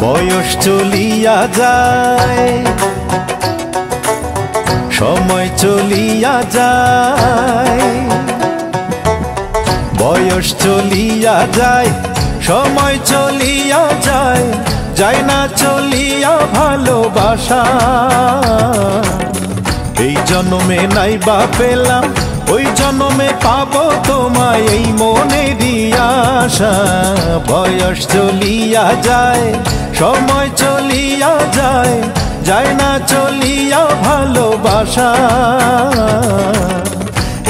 বয়স চলিয়া যায়, সময় চলিয়া যায়। বয়স চলিয়া যায়, সময় চলিয়া যায়, যায় না চলিয়া ভালোবাসা। এই জন্মে নাই বা পেলাম, ওই জন্মে পাবো তোমায়, এই মনেরই আশা। বয়স চলিয়া যায়, সময় চলিয়া যায়, যায় না চলিয়া ভালোবাসা।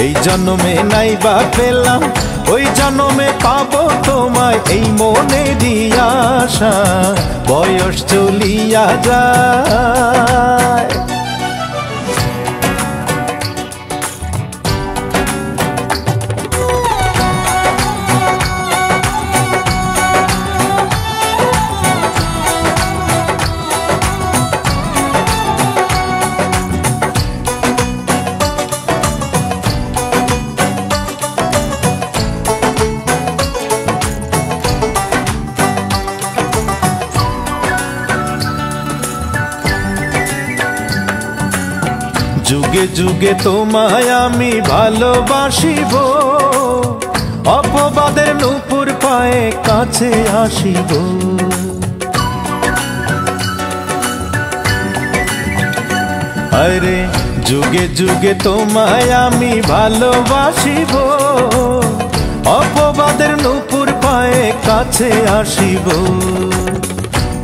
এই জন্মে নাই বা পেলাম, ওই জন্মে পাবো তোমায়, এই মনেরই আশা। বয়স চলিয়া যায়। যুগে যুগে তোমায় আমি ভালোবাসিব, অপবাদের নূপুর পায়ে কাছে আসিব। আরে যুগে যুগে তোমায় আমি ভালোবাসিব, অপবাদের নূপুর পায়ে কাছে আসিব।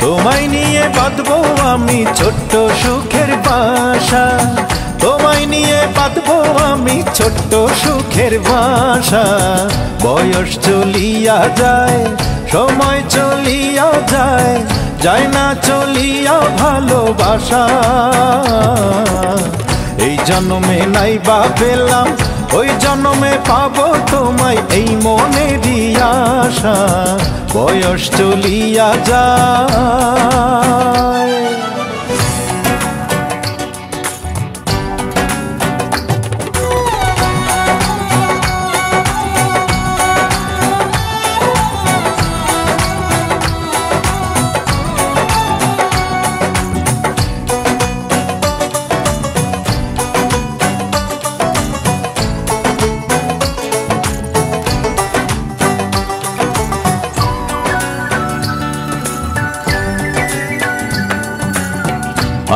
তোমায় নিয়ে বাঁধবো আমি ছোট্ট সুখের বাসা, তোমায় নিয়ে বাঁধবো আমি ছোট্ট সুখের বাসা। বয়স চলিয়া যায়, সময় চলিয়া যায়, যায় না চলিয়া ভালোবাসা। এই জন্মে নাই বা পেলাম, ওই জন্মে পাবো তোমায়, এই মনেরই আশা। বয়স চলিয়া যায়।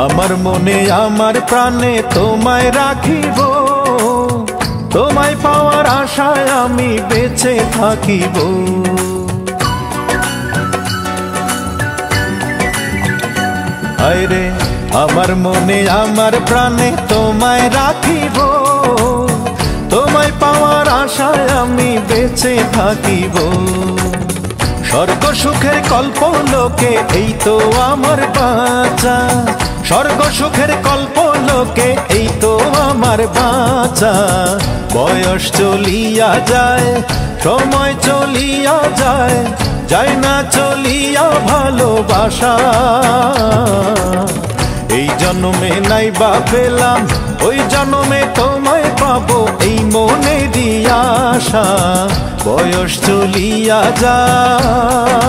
আমার মনে আমার প্রাণে তোমায় রাখিব, তোমায় পাওয়ার আশায় আমি বেঁচে থাকিব। আরে আমার মনে আমার প্রাণে তোমায় রাখিব, তোমায় পাওয়ার আশায় আমি বেঁচে থাকিব। স্বর্গ সুখের কল্প লোকে এই তো আমার বাঁচা, স্বর্গ সুখের কল্প লোকে এই তো আমার বাঁচা। বয়স চলিয়া যায়, সময় চলিয়া যায়, যায় না চলিয়া ভালোবাসা। এই জন্মে নাই বা পেলাম, ওই জন্মে তোমায় পাবো, এই মনেরই আশা। বয়স চলিয়া যায়।